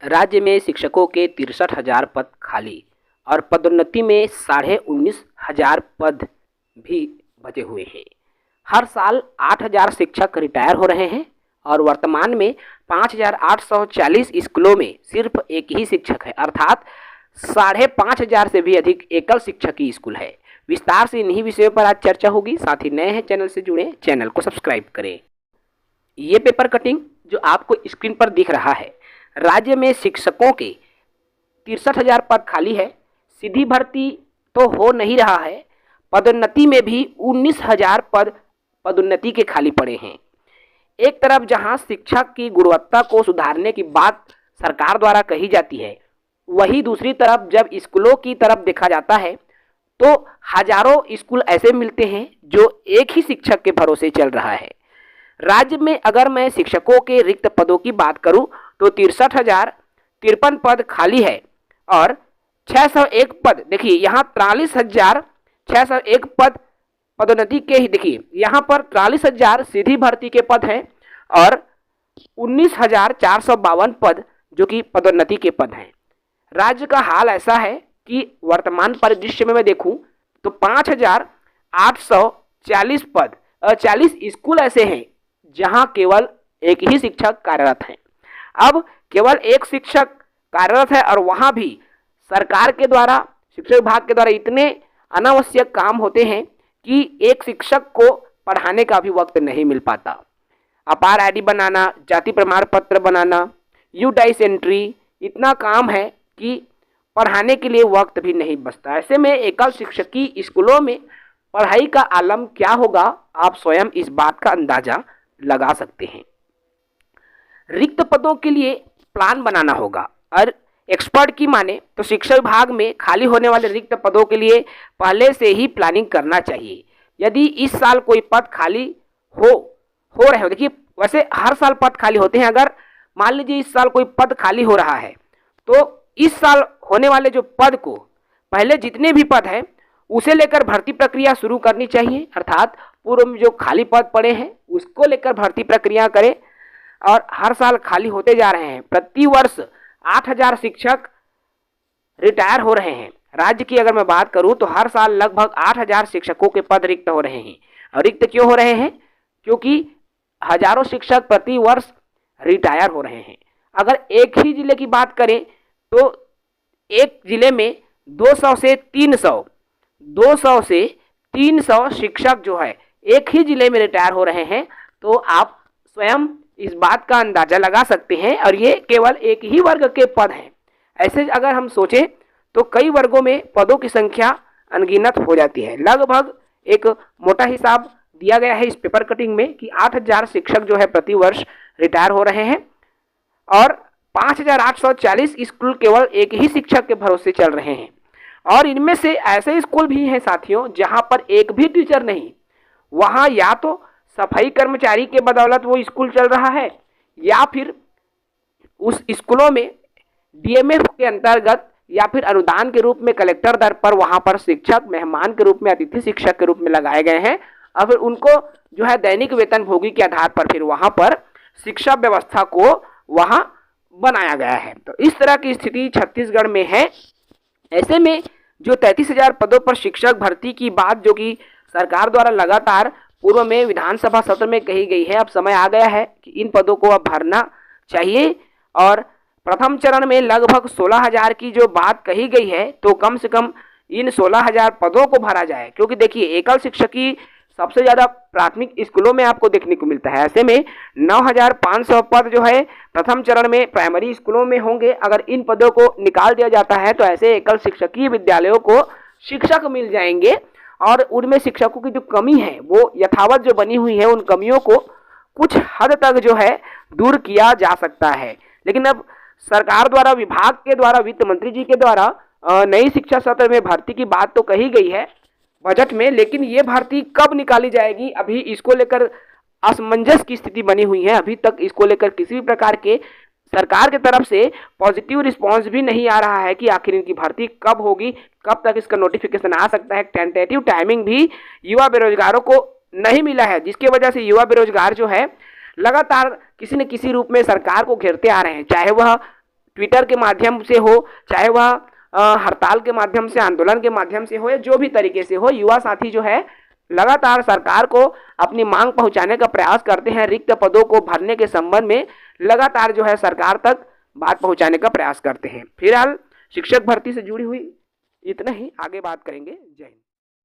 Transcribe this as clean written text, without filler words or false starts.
राज्य में शिक्षकों के 63,000 पद खाली और पदोन्नति में 19,500 पद भी बचे हुए हैं। हर साल 8,000 शिक्षक रिटायर हो रहे हैं और वर्तमान में 5,840 स्कूलों में सिर्फ एक ही शिक्षक है, अर्थात 5,500 से भी अधिक एकल शिक्षक की स्कूल है। विस्तार से इन्हीं विषयों पर आज चर्चा होगी। साथ ही नए हैं चैनल से जुड़े, चैनल को सब्सक्राइब करें। ये पेपर कटिंग जो आपको स्क्रीन पर दिख रहा है, राज्य में शिक्षकों के 63,000 पद खाली है। सीधी भर्ती तो हो नहीं रहा है, पदोन्नति में भी 19,000 पद पदोन्नति के खाली पड़े हैं। एक तरफ जहां शिक्षक की गुणवत्ता को सुधारने की बात सरकार द्वारा कही जाती है, वहीं दूसरी तरफ जब स्कूलों की तरफ देखा जाता है तो हजारों स्कूल ऐसे मिलते हैं जो एक ही शिक्षक के भरोसे चल रहा है। राज्य में अगर मैं शिक्षकों के रिक्त पदों की बात करूं तो 63,053 पद खाली है और 601 पद, देखिए यहाँ 43,601 पद पदोन्नति के ही, देखिए यहाँ पर 43,000 सीधी भर्ती के पद हैं और 19,452 पद जो कि पदोन्नति के पद हैं। राज्य का हाल ऐसा है कि वर्तमान परिदृश्य में मैं देखूं तो 5,840 पद और 40 स्कूल ऐसे हैं जहां केवल एक ही शिक्षक कार्यरत हैं। अब केवल एक शिक्षक कार्यरत है और वहां भी सरकार के द्वारा, शिक्षा विभाग के द्वारा इतने अनावश्यक काम होते हैं कि एक शिक्षक को पढ़ाने का भी वक्त नहीं मिल पाता। अपार आईडी बनाना, जाति प्रमाण पत्र बनाना, U-DICE एंट्री, इतना काम है कि पढ़ाने के लिए वक्त भी नहीं बचता। ऐसे में एकल शिक्षक की स्कूलों में पढ़ाई का आलम क्या होगा, आप स्वयं इस बात का अंदाजा लगा सकते हैं। रिक्त पदों के लिए प्लान बनाना होगा और एक्सपर्ट की माने तो शिक्षा विभाग में खाली होने वाले रिक्त पदों के लिए पहले से ही प्लानिंग करना चाहिए। यदि इस साल कोई पद खाली हो रहे हो, देखिए वैसे हर साल पद खाली होते हैं, अगर मान लीजिए इस साल कोई पद खाली हो रहा है तो इस साल होने वाले जो पद को पहले जितने भी पद हैं उसे लेकर भर्ती प्रक्रिया शुरू करनी चाहिए, अर्थात पूर्व में जो खाली पद पड़े हैं उसको लेकर भर्ती प्रक्रिया करें। और हर साल खाली होते जा रहे हैं, प्रति वर्ष 8,000 शिक्षक रिटायर हो रहे हैं। राज्य की अगर मैं बात करूं तो हर साल लगभग 8,000 शिक्षकों के पद रिक्त हो रहे हैं। और रिक्त क्यों हो रहे हैं? क्योंकि हजारों शिक्षक प्रति वर्ष रिटायर हो रहे हैं। अगर एक ही जिले की बात करें तो एक जिले में 200 से 300 शिक्षक जो है एक ही जिले में रिटायर हो रहे हैं, तो आप स्वयं इस बात का अंदाजा लगा सकते हैं। और ये केवल एक ही वर्ग के पद हैं। ऐसे अगर हम सोचें तो कई वर्गों में पदों की संख्या अनगिनत हो जाती है। लगभग एक मोटा हिसाब दिया गया है इस पेपर कटिंग में कि 8,000 शिक्षक जो है प्रति वर्ष रिटायर हो रहे हैं और 5,840 स्कूल केवल एक ही शिक्षक के भरोसे चल रहे हैं। और इनमें से ऐसे स्कूल भी हैं साथियों जहां पर एक भी टीचर नहीं, वहां या तो सफाई कर्मचारी के बदौलत वो स्कूल चल रहा है या फिर उस स्कूलों में DMF के अंतर्गत या फिर अनुदान के रूप में कलेक्टर दर पर वहां पर शिक्षक मेहमान के रूप में, अतिथि शिक्षक के रूप में लगाए गए हैं और फिर उनको जो है दैनिक वेतन भोगी के आधार पर फिर वहां पर शिक्षा व्यवस्था को वहां बनाया गया है। तो इस तरह की स्थिति छत्तीसगढ़ में है। ऐसे में जो 33,000 पदों पर शिक्षक भर्ती की बात जो कि सरकार द्वारा लगातार पूर्व में विधानसभा सत्र में कही गई है, अब समय आ गया है कि इन पदों को अब भरना चाहिए। और प्रथम चरण में लगभग 16,000 की जो बात कही गई है तो कम से कम इन 16,000 पदों को भरा जाए, क्योंकि देखिए एकल शिक्षक की सबसे ज़्यादा प्राथमिक स्कूलों में आपको देखने को मिलता है। ऐसे में 9,500 पद जो है प्रथम चरण में प्राइमरी स्कूलों में होंगे। अगर इन पदों को निकाल दिया जाता है तो ऐसे एकल शिक्षकीय विद्यालयों को शिक्षक मिल जाएंगे और उनमें शिक्षकों की जो कमी है वो यथावत जो बनी हुई है, उन कमियों को कुछ हद तक जो है दूर किया जा सकता है। लेकिन अब सरकार द्वारा, विभाग के द्वारा, वित्त मंत्री जी के द्वारा नई शिक्षा सत्र में भर्ती की बात तो कही गई है बजट में, लेकिन ये भर्ती कब निकाली जाएगी अभी इसको लेकर असमंजस की स्थिति बनी हुई है। अभी तक इसको लेकर किसी भी प्रकार के सरकार की तरफ से पॉजिटिव रिस्पांस भी नहीं आ रहा है कि आखिर इनकी भर्ती कब होगी, कब तक इसका नोटिफिकेशन आ सकता है। टेंटेटिव टाइमिंग भी युवा बेरोजगारों को नहीं मिला है, जिसकी वजह से युवा बेरोजगार जो है लगातार किसी न किसी रूप में सरकार को घेरते आ रहे हैं, चाहे वह ट्विटर के माध्यम से हो, चाहे वह हड़ताल के माध्यम से, आंदोलन के माध्यम से हो, या जो भी तरीके से हो, युवा साथी जो है लगातार सरकार को अपनी मांग पहुंचाने का प्रयास करते हैं। रिक्त पदों को भरने के संबंध में लगातार जो है सरकार तक बात पहुंचाने का प्रयास करते हैं। फिलहाल शिक्षक भर्ती से जुड़ी हुई इतना ही, आगे बात करेंगे। जय हिंद।